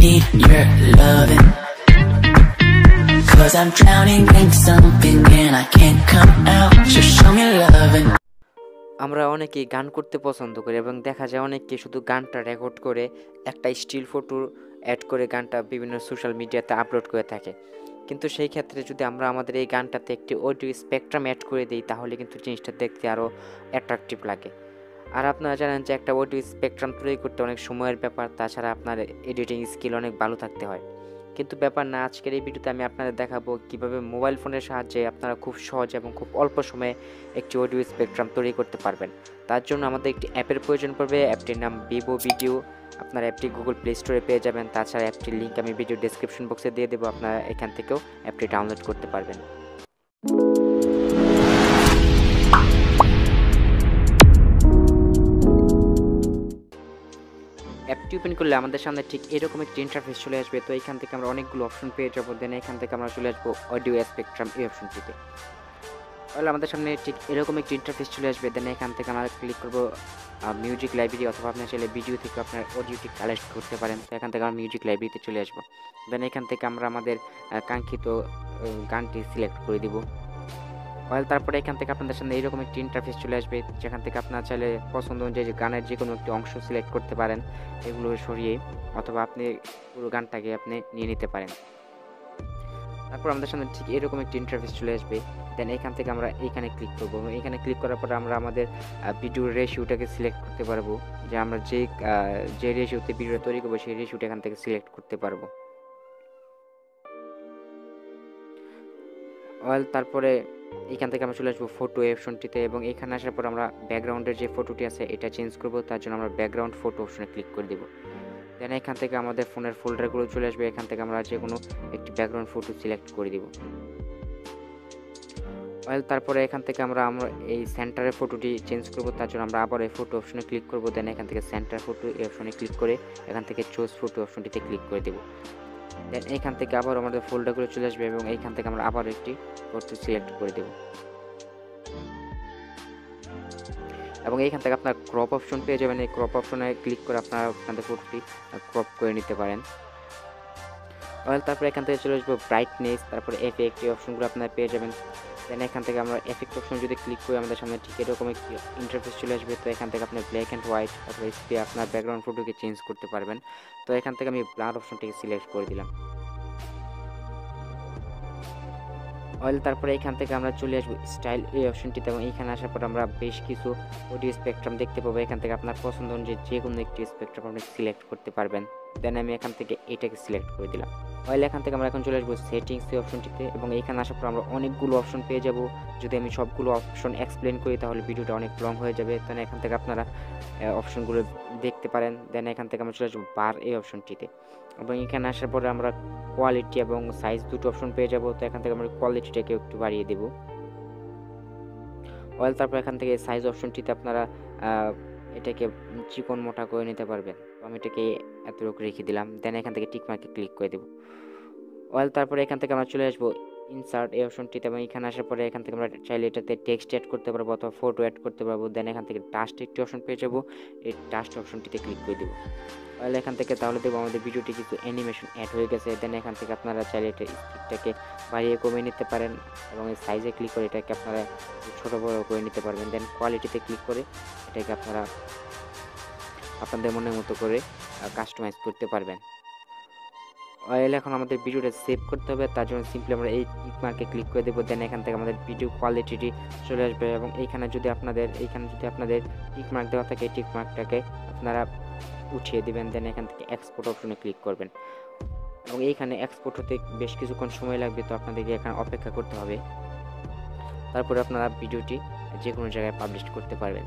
need your loving, 'cause I'm drowning in something and I can't come out. Just show me loving. আমরা অনেকেই গান করতে পছন্দ করি এবং দেখা যায় অনেকে শুধু গানটা রেকর্ড করে একটা স্টিল ফটো অ্যাড করে গানটা বিভিন্ন সোশ্যাল মিডিয়াতে আপলোড করে থাকে। কিন্তু সেই ক্ষেত্রে যদি আমরা আমাদের এই গানটাতে একটি অডিও স্পেকট্রাম অ্যাড করে দিই তাহলে কিন্তু জিনিসটা দেখতে আরও অ্যাট্রাকটিভ লাগে। আর আপনারা জানেন যে একটা অডিও স্পেকট্রাম তৈরি করতে অনেক সময়ের ব্যাপার, তাছাড়া আপনার এডিটিং স্কিল অনেক ভালো থাকতে হয়। কিন্তু ব্যাপার না, আজকের এই ভিডিওতে আমি আপনাদের দেখাবো কিভাবে মোবাইল ফোনের সাহায্যে আপনারা খুব সহজ এবং খুব অল্প সময়ে একটি অডিও স্পেকট্রাম তৈরি করতে পারবেন। তার জন্য আমাদের একটি অ্যাপের প্রয়োজন পড়বে। অ্যাপটির নাম ভিভো ভিডিও। আপনারা অ্যাপটি গুগল প্লে স্টোরে পেয়ে যাবেন। তাছাড়া অ্যাপটির লিঙ্ক আমি ভিডিও ডেসক্রিপশন বক্সে দিয়ে দেবো, আপনারা এখান থেকেও অ্যাপটি ডাউনলোড করতে পারবেন। অ্যাপটি ওপেন করলে আমাদের সামনে ঠিক এরকম একটি ইন্টারফেস চলে আসবে। তো এখান থেকে আমরা অনেকগুলো অপশন পেয়ে যাবো। দেন এখান থেকে আমরা চলে আসবো অডিও স্পেকট্রাম এই অপশনটিতে। তাহলে আমাদের সামনে ঠিক এরকম একটি ইন্টারফেস চলে আসবে। দেন এখান থেকে আমরা ক্লিক করবো মিউজিক লাইব্রেরি, অথবা আপনার চাইলে ভিডিও থেকে আপনার অডিওটি কালেক্ট করতে পারেন। তো এখান থেকে আমরা মিউজিক লাইব্রেরিতে চলে আসবো। দেন এখান থেকে আমরা আমাদের কাঙ্ক্ষিত গানটি সিলেক্ট করে দিব। তারপরে এখান থেকে আপনাদের সামনে এইরকম একটি ইন্টারফেস চলে আসবে, যেখান থেকে আপনার চাইলে পছন্দ অনুযায়ী গানের যে কোনো একটি অংশ সিলেক্ট করতে পারেন এগুলো সরিয়ে, অথবা আপনি পুরো গানটাকে আপনি নিয়ে নিতে পারেন। তারপর আমাদের সামনে ঠিক এরকম একটি ইন্টারফেস চলে আসবে। দেন এখান থেকে আমরা এইখানে ক্লিক করব। এখানে ক্লিক করার পরে আমরা আমাদের ভিডিওর রেশিওটাকে সিলেক্ট করতে পারবো, যে আমরা যে রেশিওতে ভিডিও তৈরি করবো সেই রেশিওটা এখান থেকে সিলেক্ট করতে পারবো। তারপরে এখান থেকে আমরা চলে আসবো ফটো অপশনটিতে, এবং এখানে আসার পর আমরা ব্যাকগ্রাউন্ডের যে ফটোটি আছে এটা চেঞ্জ করব। তার জন্য আমরা ব্যাকগ্রাউন্ড ফটো অপশনে ক্লিক করে দেব। দেন এখান থেকে আমাদের ফোনের ফোল্ডারগুলো চলে আসবে। এখান থেকে আমরা যে কোনো একটি ব্যাকগ্রাউন্ড ফটো সিলেক্ট করে দিব। তারপরে এখান থেকে আমরা এই সেন্টারের ফটোটি চেঞ্জ করব। তার জন্য আমরা আবার এই ফটো অপশনে ক্লিক করব। দেন এখান থেকে সেন্টার ফটো এই অপশনে ক্লিক করে এখান থেকে চুজ ফটো অপশনটিতে ক্লিক করে দেব। দেন এখান থেকে আবার আমাদের ফোল্ডারগুলো চলে আসবে, এবং এইখান থেকে আমরা আবার একটি ফটো সিলেক্ট করে দেব। এবং এইখান থেকে আপনার ক্রপ অপশন পেয়ে যাবেন। এই ক্রপ অপশনে ক্লিক করে আপনারা আপনাদের ফটোটি ক্রপ করে নিতে পারেন। তারপরে এখান থেকে চলে আসবো ব্রাইটনেস, তারপরে এফেক্ট, এই অপশনগুলো আপনারা পেয়ে যাবেন। দেন এখান থেকে আমরা এফেক্ট অপশন যদি ক্লিক করি আমাদের সামনে ঠিক এরকম একটি ইন্টারফেস চলে আসবে। তো এখান থেকে আপনি ব্ল্যাক অ্যান্ড হোয়াইট, তারপরে আপনার ব্যাকগ্রাউন্ড ফটোকে চেঞ্জ করতে পারবেন। তো এখান থেকে আমি ব্লার অপশনটিকে সিলেক্ট করে দিলাম। তারপরে এখান থেকে আমরা চলে আসবো স্টাইল এই অপশনটিতে, এবং এইখানে আসার পর আমরা বেশ কিছু অডিও স্পেকট্রাম দেখতে পাবো। এখান থেকে আপনার পছন্দ অনুযায়ী যে কোনো একটি স্পেকট্রাম আপনি সিলেক্ট করতে পারবেন। দেন আমি এখান থেকে এটাকে সিলেক্ট করে দিলাম। এখান থেকে আমরা এখন চলে আসবো সেটিংস এই অপশনটিতে, এবং এইখানে আসার পর আমরা অনেকগুলো অপশন পেয়ে যাব। যদি আমি সবগুলো অপশন এক্সপ্লেন করি তাহলে ভিডিওটা অনেক লং হয়ে যাবে। দেন এখান থেকে আপনারা অপশনগুলো দেখতে পারেন। দেন এখান থেকে আমরা চলে আসবো বার এই অপশনটিতে, এবং এখানে আসার পরে আমরা কোয়ালিটি এবং সাইজ দুটো অপশন পেয়ে যাব। তো এখান থেকে আমরা কোয়ালিটিটাকে একটু বাড়িয়ে দেব। তারপর এখান থেকে সাইজ অপশনটিতে আপনারা এটাকে চিকন মোটা করে নিতে পারবেন। তো আমি এটাকে এতটুকু রেখে দিলাম। দেন এখান থেকে টিক মার্কে ক্লিক করে দেব। তারপরে এখান থেকে আমরা চলে আসবো ইনসার্ট এই অপশনটিতে, এবং এখানে আসার পরে এখান থেকে আমরা চাইলে এটাতে টেক্সট অ্যাড করতে পারবো অথবা ফটো অ্যাড করতে পারবো। দেন এখান থেকে টাস্ট একটি অপশন পেয়ে যাবো, এই টাস্ট অপশনটিতে ক্লিক করে দেবো। এখান থেকে তাহলে দেখবো আমাদের ভিডিওটি কিছু অ্যানিমেশন অ্যাড হয়ে গেছে। দেন এখান থেকে আপনারা চাইলে এটা স্পিডটাকে বাড়িয়ে কমিয়ে নিতে পারেন, এবং এই সাইজে ক্লিক করে এটাকে আপনারা ছোটো বড়ো করে নিতে পারবেন। দেন কোয়ালিটিতে ক্লিক করে এটাকে আপনারা আপনাদের মনের মতো করে কাস্টমাইজ করতে পারবেন। এখন আমাদের ভিডিওটা সেভ করতে হবে, তার জন্য সিম্পলি আমরা এই টিক মার্কে ক্লিক করে দেবো। দেন এখান থেকে আমাদের ভিডিও কোয়ালিটিটি চলে আসবে, এবং এইখানে যদি আপনাদের টিক মার্ক দেওয়া থাকে এই টিক মার্কটাকে আপনারা উঠিয়ে দিবেন। দেন এখান থেকে এক্সপোর্ট অপশনে ক্লিক করবেন, এবং এইখানে এক্সপোর্ট হতে বেশ কিছুক্ষণ সময় লাগবে। তো আপনাদেরকে এখানে অপেক্ষা করতে হবে, তারপরে আপনারা ভিডিওটি যে কোনো জায়গায় পাবলিশ করতে পারবেন।